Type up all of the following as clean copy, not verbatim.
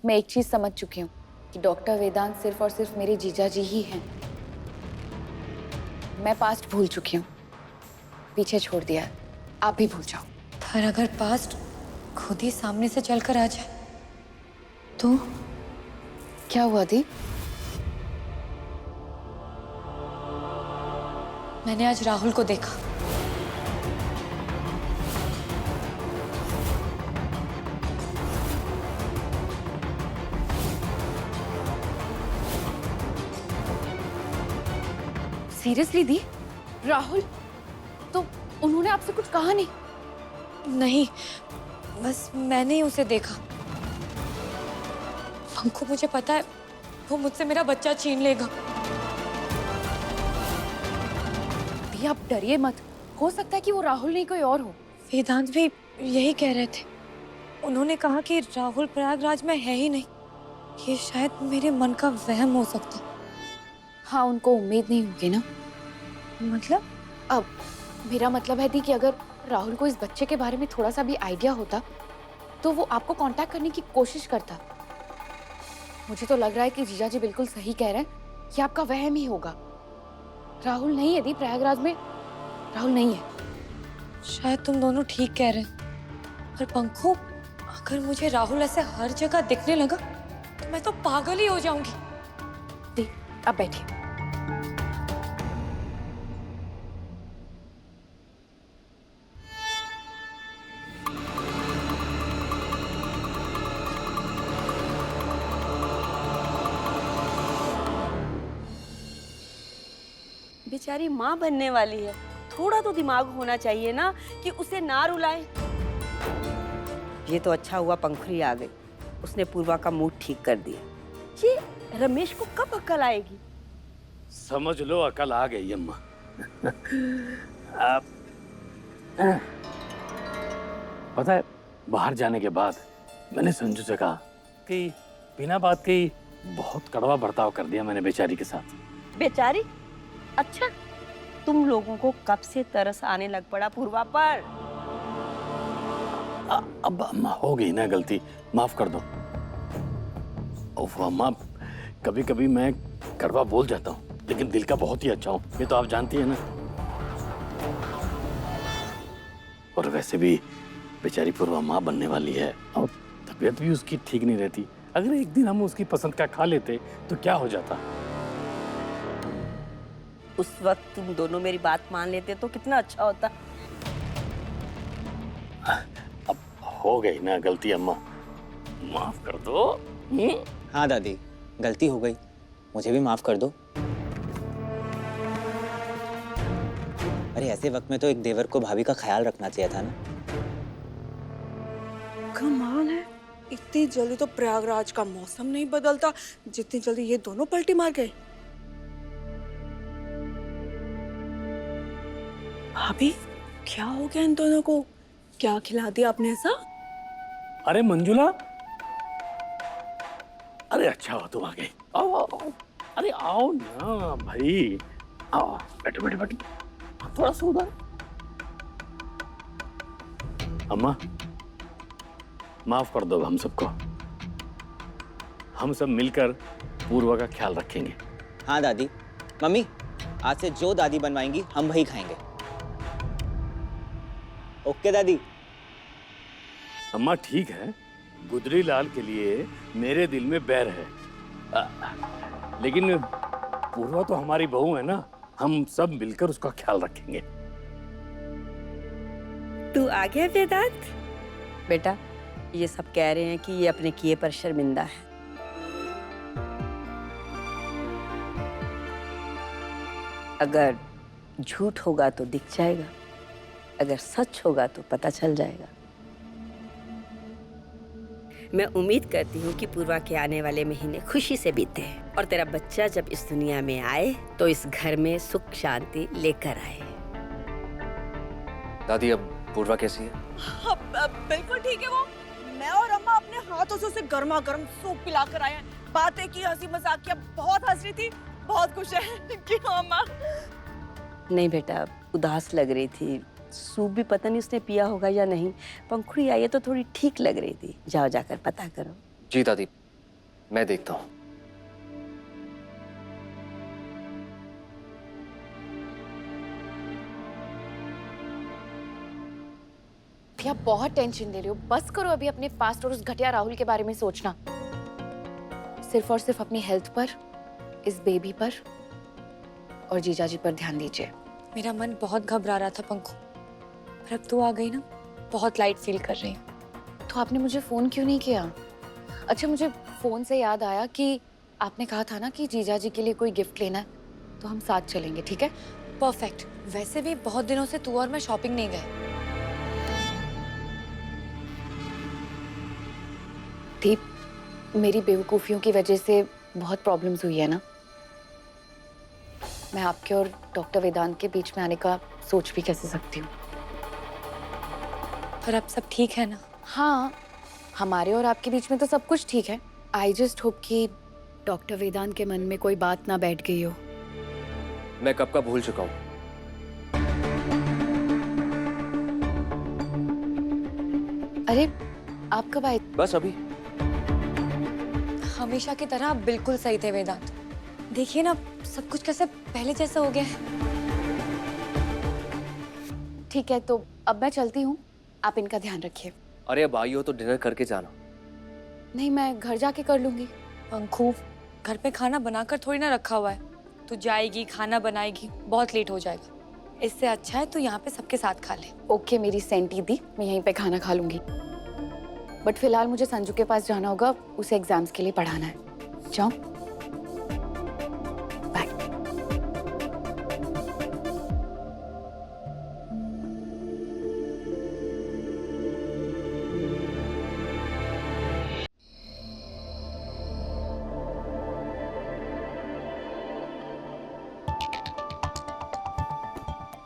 मैं एक चीज समझ चुकी हूँ कि डॉक्टर वेदांत सिर्फ और सिर्फ मेरे जीजा जी ही हैं। मैं पास्ट भूल चुकी हूँ, पीछे छोड़ दिया है। आप भी भूल जाओ। पर अगर पास्ट खुद ही सामने से चलकर आ जाए तो? क्या हुआ दी? मैंने आज राहुल को देखा। सीरियसली दी? राहुल? तो उन्होंने आपसे कुछ कहा नहीं? नहीं, बस मैंने ही उसे देखा। पंखु, मुझे पता है वो मुझसे मेरा बच्चा छीन लेगा। दी आप डरिए मत, हो सकता है कि वो राहुल नहीं कोई और हो। वेदांत भी यही कह रहे थे। उन्होंने कहा कि राहुल प्रयागराज में है ही नहीं। ये शायद मेरे मन का वहम हो सकता। हाँ, उनको उम्मीद नहीं होगी ना। मतलब? अब मेरा मतलब है दी कि अगर राहुल को इस बच्चे के बारे में थोड़ा सा भी आइडिया होता तो वो आपको कांटेक्ट करने की कोशिश करता। मुझे तो लग रहा है कि जीजा जी बिल्कुल सही कह रहे हैं कि आपका वहम ही होगा। राहुल नहीं है दी, प्रयागराज में राहुल नहीं है। शायद तुम दोनों ठीक कह रहे हैं, पर पंखु, अगर मुझे राहुल ऐसे हर जगह दिखने लगा तो मैं तो पागल ही हो जाऊंगी। दी आप बैठिए। बेचारी माँ बनने वाली है, थोड़ा तो दिमाग होना चाहिए ना कि उसे ना रुलाएं। ये तो अच्छा हुआ पंखुड़ी आ गई, उसने पूर्वा का मूड ठीक कर दिया। ये रमेश को कब अक्ल आएगी? समझ लो अकल आ गई अम्मा। आप पता है, बाहर जाने के बाद मैंने संजू से कहा कि बिना बात के ही बहुत कड़वा बर्ताव कर दिया मैंने बेचारी के साथ। बेचारी? अच्छा, तुम लोगों को कब से तरस आने लग पड़ा पूर्वा पर? अब अम्मा हो गई ना गलती, माफ कर दो। ओफ अम्मा, कभी कभी मैं कड़वा बोल जाता हूँ लेकिन दिल का बहुत ही अच्छा हूँ, ये तो आप जानती है ना। और वैसे भी बेचारी पूर्वा माँ बनने वाली है और तबीयत भी उसकी ठीक नहीं रहती। अगर एक दिन हम उसकी पसंद का खा लेते तो क्या हो जाता। उस वक्त तुम दोनों मेरी बात मान लेते तो कितना अच्छा होता। अब हो गई ना गलती अम्मा, माफ कर दो। हाँ दादी, गलती हो गई, मुझे भी माफ कर दो। अरे ऐसे वक्त में तो एक देवर को भाभी का ख्याल रखना चाहिए था ना। कमाल है, इतनी जल्दी तो प्रयागराज का मौसम नहीं बदलता जितनी जल्दी ये दोनों पलटी मार गए। भाभी, क्या हो गया इन दोनों को? क्या खिला दिया आपने ऐसा? अरे मंजुला, अरे अच्छा हो तुम आ गए। आओ आओ आओ। अरे आओ ना भाई, आओ बैठो बैठो बैठो, थोड़ा सा उधर। अम्मा माफ कर दो हम सबको, हम सब मिलकर पूर्वा का ख्याल रखेंगे। हाँ दादी, मम्मी आज से जो दादी बनवाएंगी हम वही खाएंगे। ओके दादी। अम्मा ठीक है, गुदरी लाल के लिए मेरे दिल में बैर है, लेकिन पूर्वा तो हमारी बहू है ना, हम सब मिलकर उसका ख्याल रखेंगे। तू आ गया वेदांत? बेटा, ये सब कह रहे हैं कि ये अपने किए पर शर्मिंदा है। अगर झूठ होगा तो दिख जाएगा, अगर सच होगा तो पता चल जाएगा। मैं उम्मीद करती हूँ कि पूर्वा के आने वाले महीने खुशी से बीते और तेरा बच्चा जब इस दुनिया में आए तो इस घर में सुख शांति लेकर आए। दादी, अब पूर्वा कैसी है? बिल्कुल ठीक है वो। मैं और अम्मा अपने हाथों से उसे गर्मा गर्म सूप पिला कर आए हैं। बातें की, हंसी मजाक किया, बहुत हंस रही थी, बहुत खुश है। क्यों अम्मा? नहीं बेटा, उदास लग रही थी, सूप भी पता नहीं उसने पिया होगा या नहीं। पंखुड़ी आई है तो थोड़ी ठीक लग रही थी, जाओ जाकर पता करो। जी दादी, मैं देखता हूँ। भैया बहुत टेंशन ले रहे हो, बस करो अभी अपने पास्ट और उस घटिया राहुल के बारे में सोचना। सिर्फ और सिर्फ अपनी हेल्थ पर, इस बेबी पर और जीजा जी पर ध्यान दीजिए। मेरा मन बहुत घबरा रहा था पंखू, पर अब तू आ गई ना, बहुत लाइट फील कर रही हूँ। तो आपने मुझे फोन क्यों नहीं किया? अच्छा, मुझे फोन से याद आया कि आपने कहा था ना कि जीजा जी के लिए कोई गिफ्ट लेना है, तो हम साथ चलेंगे, ठीक है? परफेक्ट। वैसे भी बहुत दिनों से तू और मैं शॉपिंग नहीं गए। दीप, मेरी बेवकूफ़ियों की वजह से बहुत प्रॉब्लम्स हुई है ना। मैं आपके और डॉक्टर वेदांत के बीच में आने का सोच भी कैसे सकती हूँ? पर अब सब ठीक है ना? हाँ, हमारे और आपके बीच में तो सब कुछ ठीक है। आई जस्ट होप कि डॉक्टर वेदांत के मन में कोई बात ना बैठ गई हो। मैं कब का भूल चुका हूँ। अरे, आप कब आए? बस अभी। हमेशा की तरह आप बिल्कुल सही थे वेदांत। देखिए ना, सब कुछ कैसे पहले जैसा हो गया है। ठीक है, तो अब मैं चलती हूँ, आप इनका ध्यान रखिए। अरे अब आई हो तो डिनर करके जाना। नहीं, मैं घर जाके कर लूंगी। पंखू, घर पे खाना बनाकर थोड़ी ना रखा हुआ है। तू जाएगी, खाना बनाएगी, बहुत लेट हो जाएगा। इससे अच्छा है तू यहाँ पे सबके साथ खा ले। ओके मेरी सेंटी दी, मैं यहीं पे खाना खा लूंगी। बट फिलहाल मुझे संजू के पास जाना होगा, उसे एग्जाम्स के लिए पढ़ाना है। जाओ, बाय।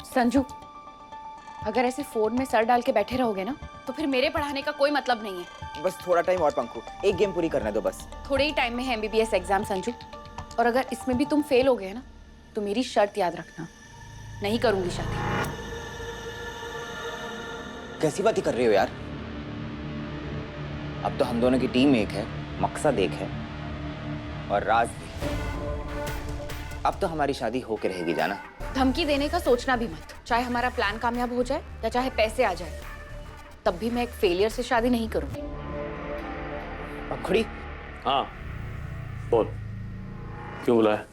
संजू, अगर ऐसे फोन में सर डाल के बैठे रहोगे ना, तो फिर मेरे पढ़ाने का कोई मतलब नहीं है। बस थोड़ा टाइम और पंखू, एक गेम पूरी करने दो बस। थोड़े ही टाइम में है MBBS एग्जाम संजू, और अगर इसमें भी तुम फेल हो गए ना, तो मेरी शर्त याद रखना, नहीं करूंगी शादी। कैसी बातें कर रही हो यार? अब तो हम दोनों की टीम एक है, मकसद एक है और राज भी। अब तो हमारी शादी होके रहेगी, जाना। धमकी देने का सोचना भी मत। चाहे हमारा प्लान कामयाब हो जाए या चाहे पैसे आ जाए, तब भी मैं एक फेलियर से शादी नहीं करूंगी। पंखुड़ी, हाँ, बोल, क्यों बुलाया?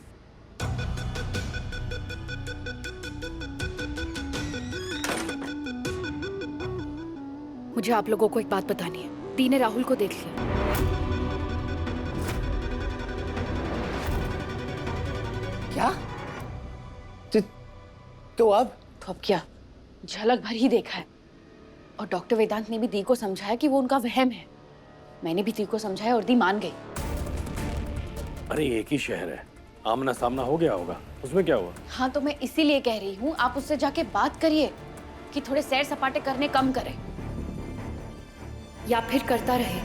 मुझे आप लोगों को एक बात बतानी है। दी ने राहुल को देख लिया। क्या? तो अब क्या, झलक भर ही देखा है। और डॉक्टर वेदांत ने भी दी को समझाया कि वो उनका वहम है। मैंने भी दी को समझाया और दी मान गई। अरे एक ही शहर है, आमना सामना हो गया होगा, उसमें क्या हुआ? हाँ, तो मैं इसीलिए कह रही हूँ, आप उससे जाके बात करिए कि थोड़े सैर सपाटे करने कम करे, या फिर करता रहे।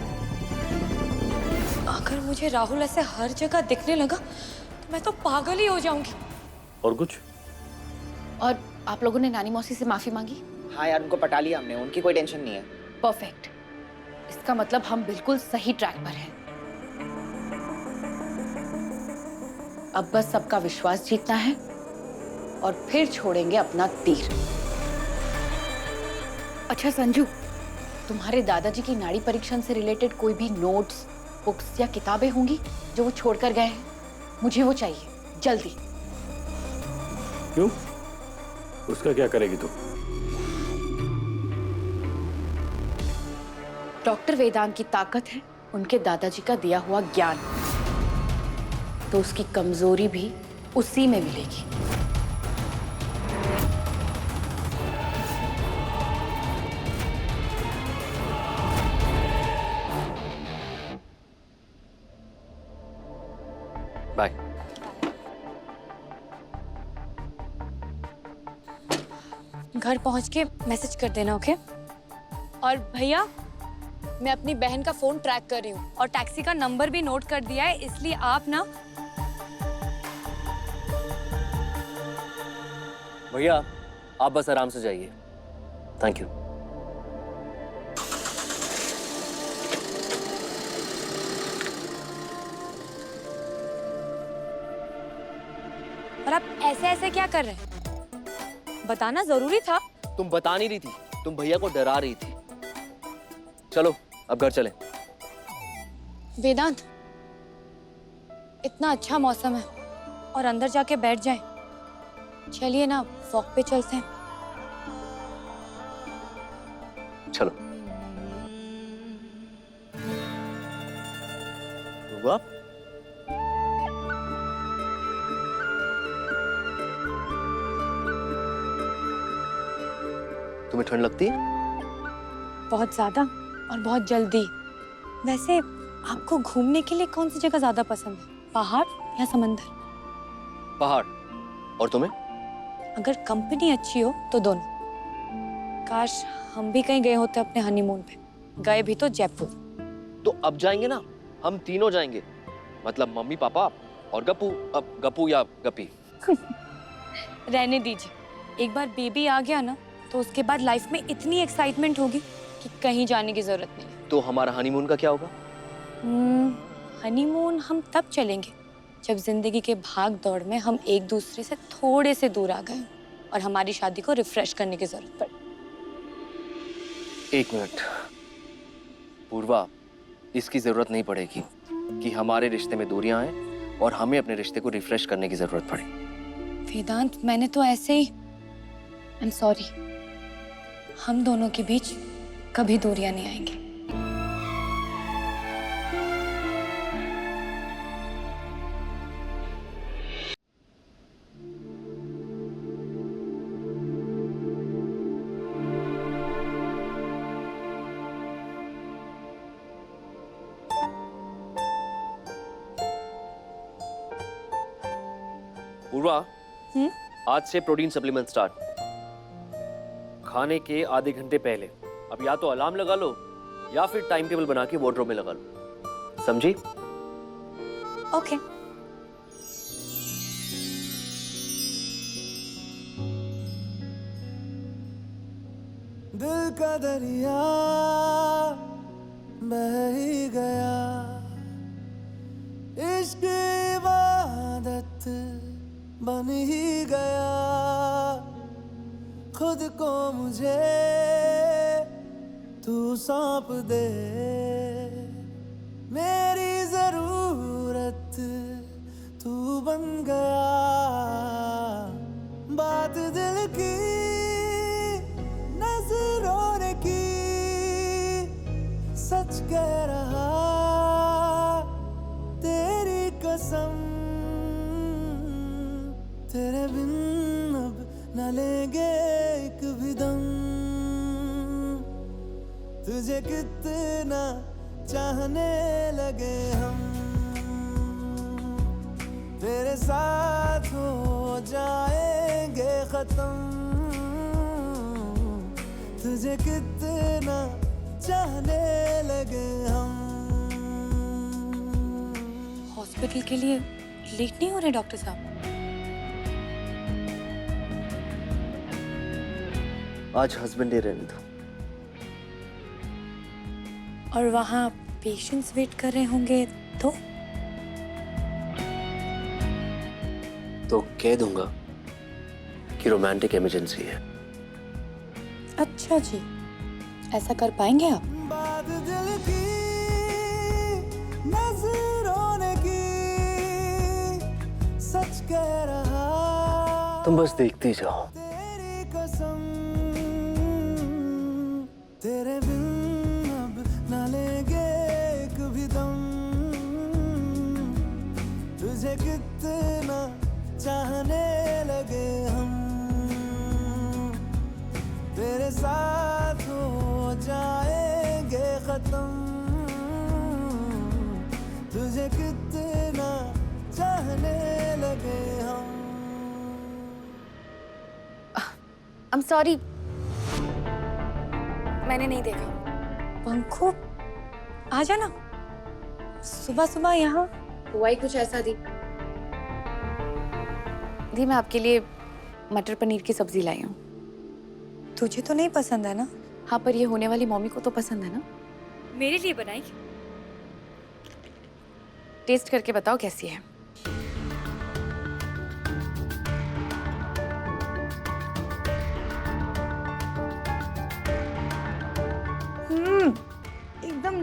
अगर मुझे राहुल ऐसे हर जगह दिखने लगा तो मैं तो पागल ही हो जाऊंगी। और कुछ? और आप लोगों ने नानी मौसी से माफी मांगी? हाँ यार, उनको पटा लिया हमने, उनकी कोई टेंशन नहीं है। परफेक्ट। इसका मतलब हम बिल्कुल सही ट्रैक पर हैं। अब बस सबका विश्वास जीतना है और फिर छोड़ेंगे अपना तीर। अच्छा संजू, तुम्हारे दादाजी की नाड़ी परीक्षण से रिलेटेड कोई भी नोट्स, बुक्स या किताबें होंगी जो वो छोड़कर गए हैं? मुझे वो चाहिए, जल्दी। क्यों? उसका क्या करेगी तू? डॉक्टर वेदांत की ताकत है उनके दादाजी का दिया हुआ ज्ञान, तो उसकी कमजोरी भी उसी में मिलेगी। बाय। घर पहुंच के मैसेज कर देना, ओके? और भैया, मैं अपनी बहन का फोन ट्रैक कर रही हूँ और टैक्सी का नंबर भी नोट कर दिया है, इसलिए आप ना। भैया आप बस आराम से जाइए। Thank you. और आप ऐसे ऐसे क्या कर रहे हैं? बताना जरूरी था। तुम बता नहीं रही थी, तुम भैया को डरा रही थी। चलो अब घर चलें। वेदांत, इतना अच्छा मौसम है और अंदर जाके बैठ जाएं। चलिए ना, वॉक पे चलते हैं। चलो। हुआ? तुम्हें ठंड लगती है? बहुत ज्यादा और बहुत जल्दी। वैसे आपको घूमने के लिए कौन सी जगह ज्यादा पसंद है, पहाड़ या समंदर? पहाड़। और तुम्हें? अगर कंपनी अच्छी हो तो दोनों। काश हम भी कहीं गए होते अपने हनीमून पे। गए भी तो जयपुर। तो अब जाएंगे ना, हम तीनों जाएंगे। मतलब मम्मी पापा और गप्पू। अब गप्पू या गप्पी। रहने दीजिए, एक बार बेबी आ गया ना तो उसके बाद लाइफ में इतनी एक्साइटमेंट होगी कि कहीं जाने की जरूरत नहीं। तो हमारा हनीमून का क्या होगा? हनीमून हम तब चलेंगे जब जिंदगी के भाग दौड़ में हम एक दूसरे से थोड़े से दूर आ गए और हमारी शादी को रिफ्रेश करने की जरूरत पड़े। एक मिनट पूर्वा, इसकी जरूरत नहीं पड़ेगी कि हमारे रिश्ते में दूरियां आए और हमें अपने रिश्ते को रिफ्रेश करने की जरूरत पड़े। वेदांत, मैंने तो ऐसे ही आई एम सॉरी। हम दोनों के बीच कभी दूरियां नहीं आएंगी। पूर्वा, आज से प्रोटीन सप्लीमेंट स्टार्ट। खाने के आधे घंटे पहले। अब या तो अलार्म लगा लो या फिर टाइम टेबल बना के वार्डरोब में लगा लो। समझी? ओके। दिल का दरिया बह ही गया, इश्क इबादत बन ही गया, खुद को मुझे तू सौंप दे, मेरी जरूरत तू बन गया। बात दिल की नजरों ने की, सच कह रहा तेरी कसम, तेरे बिन अब न लेंगे एक भी दम। तुझे कितना चाहने लगे हम, तेरे साथ हो जाएंगे खत्म। तुझे कितना चाहने लगे हम। हॉस्पिटल के लिए लेट नहीं हो रहे डॉक्टर साहब? आज हस्बैंड डे रहने दो। और वहाँ पेशेंट्स वेट कर रहे होंगे तो कह दूंगा कि रोमांटिक इमरजेंसी है। अच्छा जी, ऐसा कर पाएंगे आप? बात दिल की नजरों ने की, सच कह रहा तुम बस देखती जाओ। तेरी कसम, तेरे बिन अब न लेंगे एक भी दम। तुझे कितना चाहने लगे हम, तेरे साथ हो जाएंगे खत्म। तुझे कितना चाहने लगे हम। आई एम सॉरी, मैंने नहीं देखा। पंखु, आ जाना। सुबह सुबह यहाँ हुआ ही कुछ ऐसा दी। दी, मैं आपके लिए मटर पनीर की सब्जी लाई हूँ। तुझे तो नहीं पसंद है ना? हाँ, पर ये होने वाली मम्मी को तो पसंद है ना। मेरे लिए बनाई। टेस्ट करके बताओ कैसी है।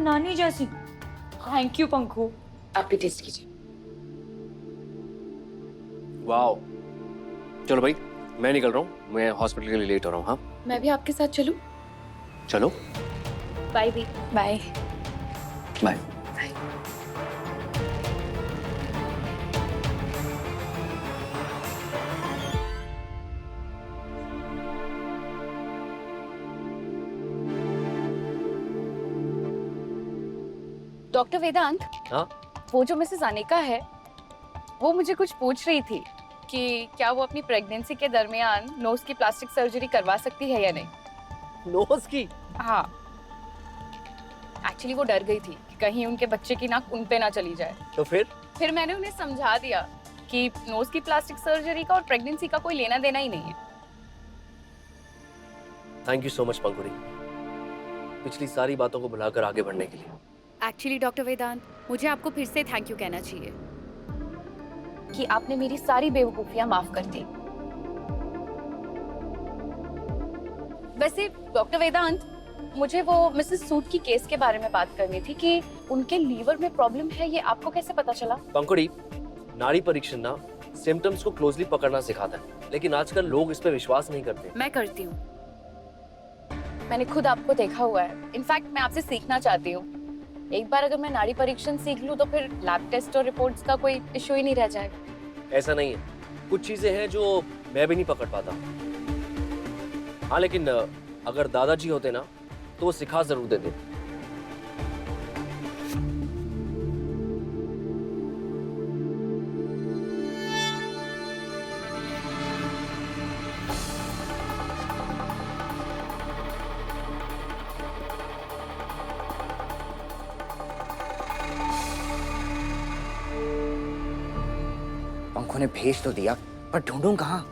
नानी जैसी। Thank you Pankhu. आप भी टेस्ट कीजिए। वाओ। चलो भाई, मैं निकल रहा हूँ, मैं हॉस्पिटल के लिए लेट हो रहा हूँ। हाँ मैं भी आपके साथ चलूं? चलो। बाय भी। बाय। बाय। डॉक्टर वेदांत, हाँ वो जो मिसेस अनिका है, वो मुझे कुछ पूछ रही थी कि क्या वो अपनी प्रेगनेंसी के दरमियान नोज की प्लास्टिक सर्जरी करवा सकती है या नहीं। नोज की? हाँ, एक्चुअली वो डर गई थी कि कहीं उनके बच्चे की नाक उन पे ना चली जाए। तो फिर मैंने उन्हें समझा दिया कि नोज की प्लास्टिक सर्जरी का और प्रेगनेंसी का कोई लेना देना ही नहीं है। Thank you so much Pankhuri, पिछली सारी बातों को भुलाकर आगे बढ़ने के लिए। एक्चुअली डॉक्टर वेदांत, मुझे आपको फिर से थैंक यू कहना चाहिए कि आपने मेरी सारी बेवकूफियां माफ कर दी। वैसे डॉक्टर वेदांत, मुझे वो मिसेस सूद की केस के बारे में बात करनी थी कि उनके लीवर में प्रॉब्लम है, ये आपको कैसे पता चला? पंकुड़ी, नाड़ी परीक्षण ना सिम्टम्स को क्लोजली पकड़ना सिखाता है, लेकिन आजकल लोग इस पे विश्वास नहीं करते। मैं करती हूँ, मैंने खुद आपको देखा हुआ है। इनफैक्ट मैं आपसे सीखना चाहती हूँ। एक बार अगर मैं नाड़ी परीक्षण सीख लूँ तो फिर लैब टेस्ट और रिपोर्ट्स का कोई इश्यू ही नहीं रह जाएगा। ऐसा नहीं है, कुछ चीजें हैं जो मैं भी नहीं पकड़ पाता। हाँ, लेकिन अगर दादाजी होते ना तो वो सिखा जरूर देते। पंखों ने भेज तो दिया, पर ढूंढूं कहाँ?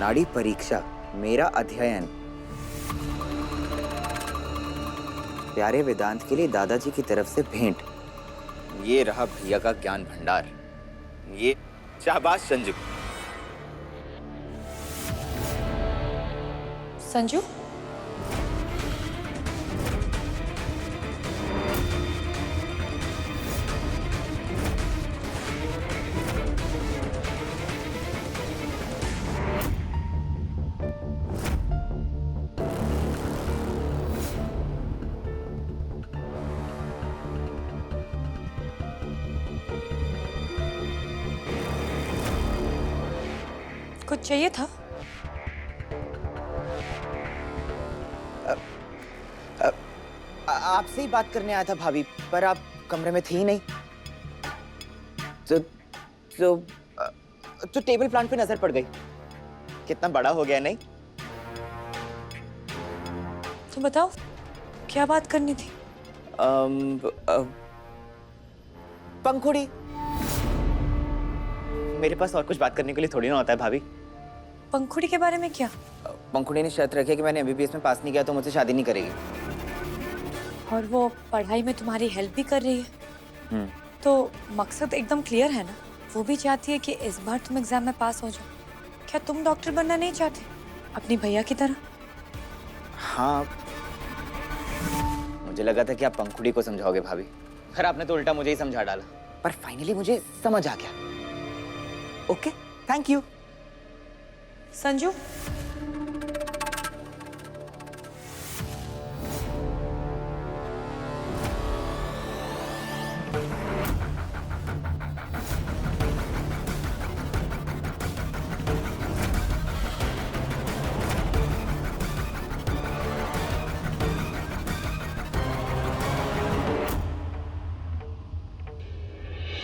नाड़ी परीक्षा, मेरा अध्ययन। प्यारे वेदांत के लिए दादाजी की तरफ से भेंट। ये रहा भैया का ज्ञान भंडार। ये शाबाश संजू। संजू, कुछ चाहिए था? आपसे ही बात करने आया था भाभी, पर आप कमरे में थी ही नहीं। तो टेबल प्लांट पे नजर पड़ गई। कितना बड़ा हो गया, नहीं? तो बताओ, क्या बात करनी थी? पंखुड़ी, मेरे पास और कुछ बात करने के लिए थोड़ी ना होता है भाभी। पंखुड़ी के बारे में क्या? पंखुड़ी ने शर्त रखी है कि मैंने एमबीबीएस में पास नहीं किया तो मुझसे शादी नहीं करेगी। और वो पढ़ाई में तुम्हारी हेल्प भी कर रही है। तो मकसद एकदम क्लियर है ना? वो भी चाहती है कि इस बार तुम एग्जाम में पास हो जाओ। क्या तुम डॉक्टर बनना नहीं चाहते अपनी भैया की तरह? हाँ, मुझे लगा था कि आप पंखुड़ी को समझाओगे भाभी, खैर आपने तो उल्टा मुझे ही समझा डाला। पर फाइनली मुझे समझ आ गया। Okay, thank you. संजू,